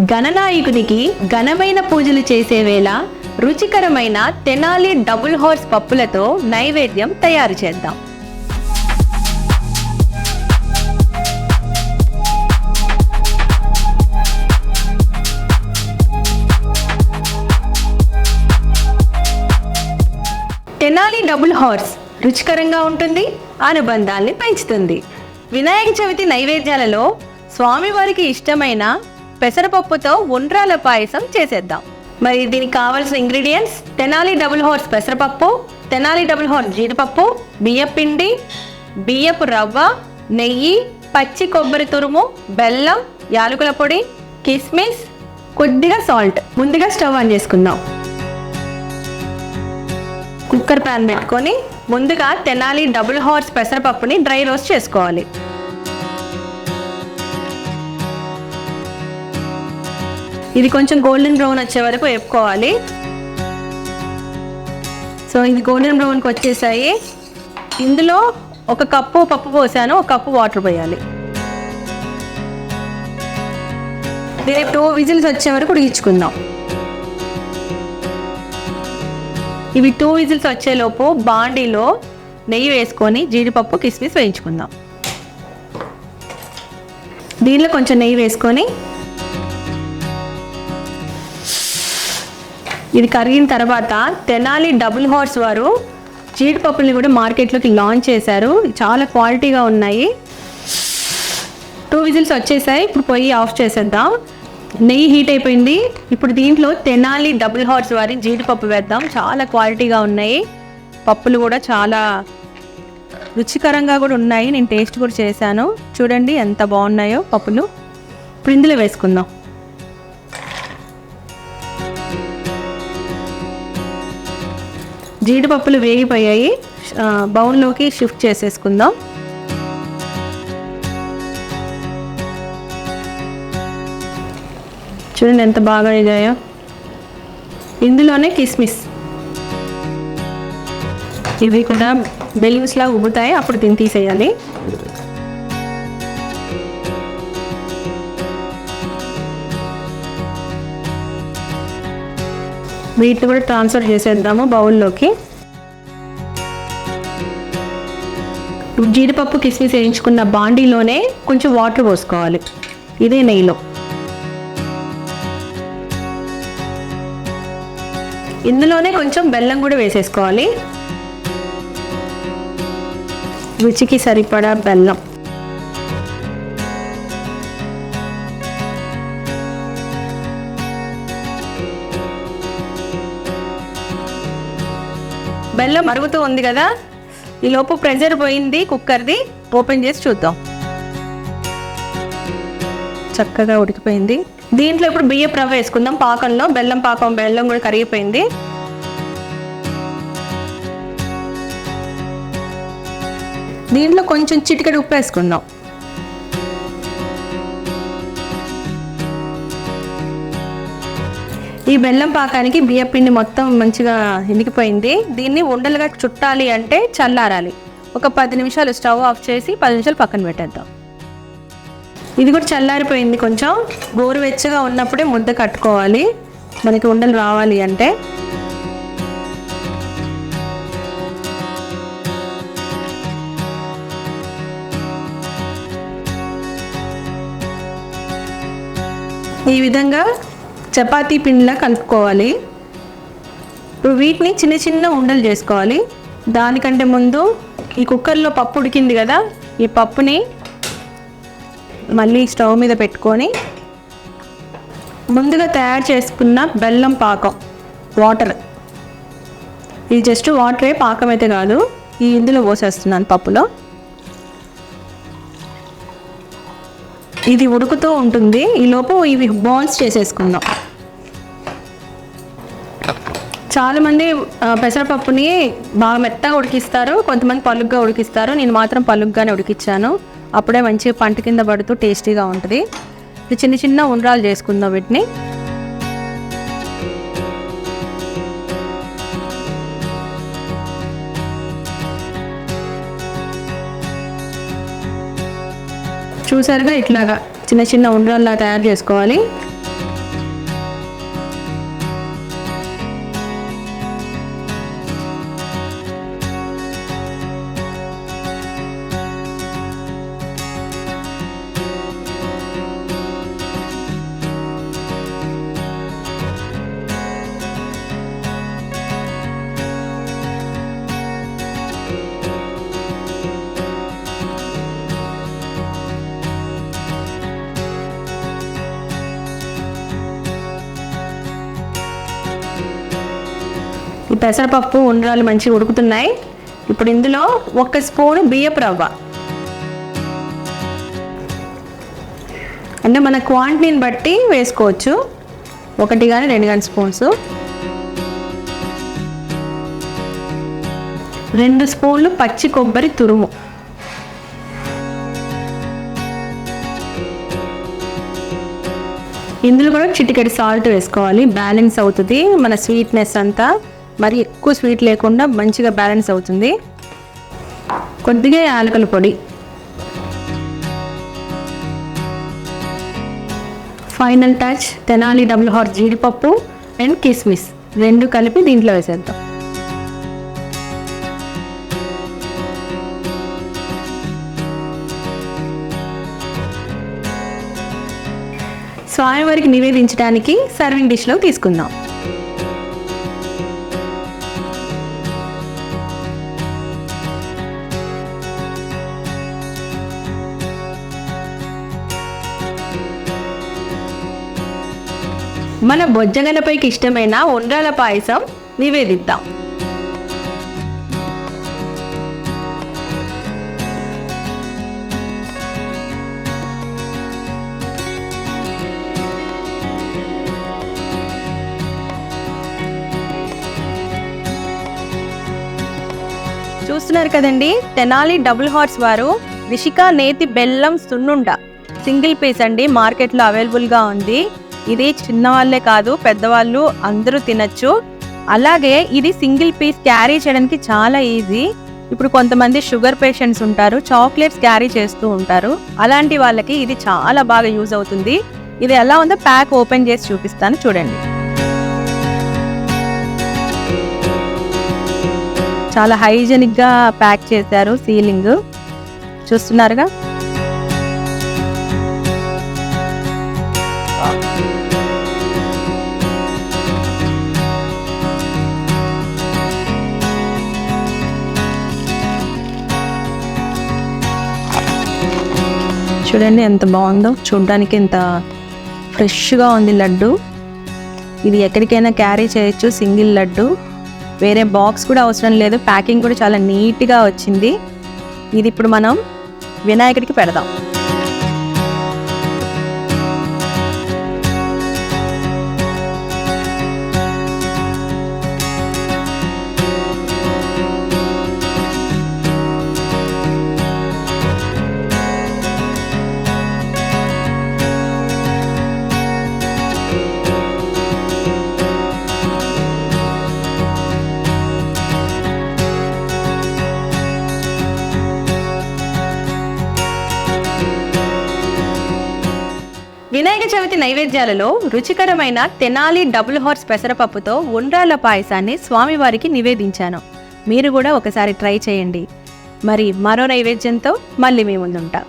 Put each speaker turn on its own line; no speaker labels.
గణనాయకునికి ఘనమైన పూజలు చేసే వేళ రుచికరమైన తెనాలి డబుల్ హార్స్ పప్పులతో నైవేద్యం తయారు చేద్దాం. తెనాలి డబుల్ హార్స్ రుచికరంగా ఉంటుంది, అనుబంధాల్ని పెంచుతుంది. వినాయక చవితి నైవేద్యాలలో స్వామివారికి ఇష్టమైన పెసరపప్పుతో ఉండ్రాల పాయసం చేసేద్దాం. మరి దీనికి కావాల్సిన ఇంగ్రీడియంట్స్: తెనాలి డబుల్ హార్స్ పెసరపప్పు, తెనాలి డబుల్ హార్స్ జీడిపప్పు, బియ్యపిండి, బియ్యపు రవ్వ, నెయ్యి, పచ్చి కొబ్బరి తురుము, బెల్లం, యాలకుల పొడి, కిస్మిస్, కొద్దిగా సాల్ట్. ముందుగా స్టవ్ ఆన్ చేసుకుందాం. కుక్కర్ ప్యాన్ పెట్టుకొని ముందుగా తెనాలి డబుల్ హార్స్ పెసరపప్పుని డ్రై రోస్ట్ చేసుకోవాలి. ఇది కొంచెం గోల్డెన్ బ్రౌన్ వచ్చే వరకు వేపుకోవాలి. సో ఇది గోల్డెన్ బ్రౌన్కి వచ్చేసాయి. ఇందులో ఒక కప్పు పప్పు పోసాను, ఒక కప్పు వాటర్ పోయాలి. దీనికి 2 విజిల్స్ వచ్చే వరకు ఉడికించుకుందాం. ఇవి 2 విజిల్స్ వచ్చేలోపు బాండీలో నెయ్యి వేసుకొని జీడిపప్పు కిస్మిస్ వేయించుకుందాం. దీనిలో కొంచెం నెయ్యి వేసుకొని ఇది కరిగిన తర్వాత తెనాలి డబుల్ హార్స్ వారు జీడిపప్పుల్ని కూడా మార్కెట్లోకి లాంచ్ చేశారు. చాలా క్వాలిటీగా ఉన్నాయి. 2 విజిల్స్ వచ్చేసాయి. ఇప్పుడు పొయ్యి ఆఫ్ చేసేద్దాం. నెయ్యి హీట్ అయిపోయింది. ఇప్పుడు దీంట్లో తెనాలి డబుల్ హార్స్ వారి జీడిపప్పు వేద్దాం. చాలా క్వాలిటీగా ఉన్నాయి. పప్పులు కూడా చాలా రుచికరంగా కూడా ఉన్నాయి. నేను టేస్ట్ కూడా చేశాను. చూడండి ఎంత బాగున్నాయో పప్పులు. ఇప్పుడు ఇందులో వేసుకుందాం. జీడిపప్పులు వేగిపోయాయి. బౌల్లోకి షిఫ్ట్ చేసేసుకుందాం. చూడండి ఎంత బాగా వేగాయో. ఇందులోనే కిస్మిస్, ఇవి కూడా బెలూన్స్లా ఉబ్బుతాయి. అప్పుడు దీన్ని తీసేయాలి. వీటిని కూడా ట్రాన్స్ఫర్ చేసేద్దాము బౌల్లోకి. జీడిపప్పు కిస్మిస్ వేయించుకున్న బాండీలోనే కొంచెం వాటర్ పోసుకోవాలి. ఇదే నెయ్యిలో. ఇందులోనే కొంచెం బెల్లం కూడా వేసేసుకోవాలి. రుచికి సరిపడా బెల్లం. బెల్లం మరుగుతూ ఉంది కదా, ఈ లోపు ప్రెషర్ పోయింది కుక్కర్ది. ఓపెన్ చేసి చూద్దాం. చక్కగా ఉడికిపోయింది. దీంట్లో ఇప్పుడు బియ్యపు రవ్వ వేసుకుందాం. పాకంలో బెల్లం కూడా కరిగిపోయింది. దీంట్లో కొంచెం చిటికెడు ఉప్పు వేసుకుందాం. ఈ బెల్లం పాకానికి బియ్యపిండి మొత్తం మంచిగా ఇనికిపోయింది. దీన్ని ఉండలుగా చుట్టాలి అంటే చల్లారాలి. ఒక 10 నిమిషాలు స్టవ్ ఆఫ్ చేసి 10 నిమిషాలు పక్కన పెట్టేద్దాం. ఇది కూడా చల్లారిపోయింది. కొంచెం గోరువెచ్చగా ఉన్నప్పుడే ముద్ద కట్టుకోవాలి, మనకి ఉండలు రావాలి అంటే. ఈ విధంగా చపాతీ పిండిలా కలుపుకోవాలి. ఇప్పుడు వీటిని చిన్న చిన్న ఉండలు చేసుకోవాలి. దానికంటే ముందు ఈ కుక్కర్లో పప్పు ఉడికింది కదా, ఈ పప్పుని మళ్ళీ స్టవ్ మీద పెట్టుకొని ముందుగా తయారు చేసుకున్న బెల్లం పాకం, వాటర్, ఇది జస్ట్ వాటరే, పాకం అయితే కాదు. ఈ ఇందులో పోసేస్తున్నాను పప్పులో. ఇది ఉడుకుతూ ఉంటుంది. ఈలోపు ఇవి బాల్స్ చేసేసుకుందాం. చాలామంది పెసరపప్పుని బాగా మెత్తగా ఉడికిస్తారు, కొంతమంది పలుగ్గా ఉడికిస్తారు. నేను మాత్రం పలుగ్గానే ఉడికించాను. అప్పుడే మంచిగా పంట కింద పడుతూ టేస్టీగా ఉంటుంది. చిన్న చిన్న ఉండ్రాలు చేసుకుందాం వీటిని. చూసారుగా ఇట్లాగా చిన్న చిన్న ఉండ్రాల్లా తయారు చేసుకోవాలి. పెసరపప్పు ఉండ్రాలు మంచిగా ఉడుకుతున్నాయి. ఇప్పుడు ఇందులో 1 స్పూను బియ్యపు రవ్వ, అంటే మన క్వాంటిటీని బట్టి వేసుకోవచ్చు, 1 కానీ 2 కానీ స్పూన్స్. 2 స్పూన్లు పచ్చి కొబ్బరి తురుము, ఇందులో కూడా చిటికెడు సాల్ట్ వేసుకోవాలి, బ్యాలెన్స్ అవుతుంది మన స్వీట్నెస్ అంతా. మరి ఎక్కువ స్వీట్ లేకుండా మంచిగా బ్యాలెన్స్ అవుతుంది. కొద్దిగా యాలకుల పొడి, final touch Tenali double horse జీడిపప్పు అండ్ కిస్మిస్ 2 కలిపి దీంట్లో వేసేద్దాం. స్వామివారికి నివేదించడానికి సర్వింగ్ డిష్లో తీసుకుందాం. మన బొజ్జగన్నపైకి ఇష్టమైన ఉండ్రాల పాయసం నివేదిద్దాం. చూస్తున్నారు కదండి, తెనాలి డబుల్ హార్స్ వారు రిషిక నేతి బెల్లం సున్నుండ సింగిల్ పీస్ అండి, మార్కెట్లో అవైలబుల్గా ఉంది. ఇది చిన్నవాళ్ళే కాదు పెద్దవాళ్ళు అందరూ తినచ్చు. అలాగే ఇది సింగిల్ పీస్ క్యారీ చేయడానికి చాలా ఈజీ. ఇప్పుడు కొంతమంది షుగర్ పేషెంట్స్ ఉంటారు, చాక్లెట్స్ క్యారీ చేస్తూ ఉంటారు, అలాంటి వాళ్ళకి ఇది చాలా బాగా యూజ్ అవుతుంది. ఇది ఎలా ఉందో ప్యాక్ ఓపెన్ చేసి చూపిస్తాను చూడండి. చాలా హైజెనిక్గా ప్యాక్ చేశారు, సీలింగ్ చూస్తున్నారుగా. చూడండి ఎంత బాగుందో, చూడడానికి ఎంత ఫ్రెష్గా ఉంది లడ్డు. ఇది ఎక్కడికైనా క్యారీ చేయొచ్చు, సింగిల్ లడ్డు, వేరే బాక్స్ కూడా అవసరం లేదు. ప్యాకింగ్ కూడా చాలా నీట్గా వచ్చింది. ఇది ఇప్పుడు మనం వినాయకుడికి పెడదాం. వినాయక చవితి నైవేద్యాలలో రుచికరమైన తెనాలి డబుల్ హార్స్ పెసరపప్పుతో ఉండ్రాల పాయసాన్ని స్వామివారికి నివేదించాను. మీరు కూడా ఒకసారి ట్రై చేయండి. మరి మరో నైవేద్యంతో మళ్ళీ మీ ముందుంటాం.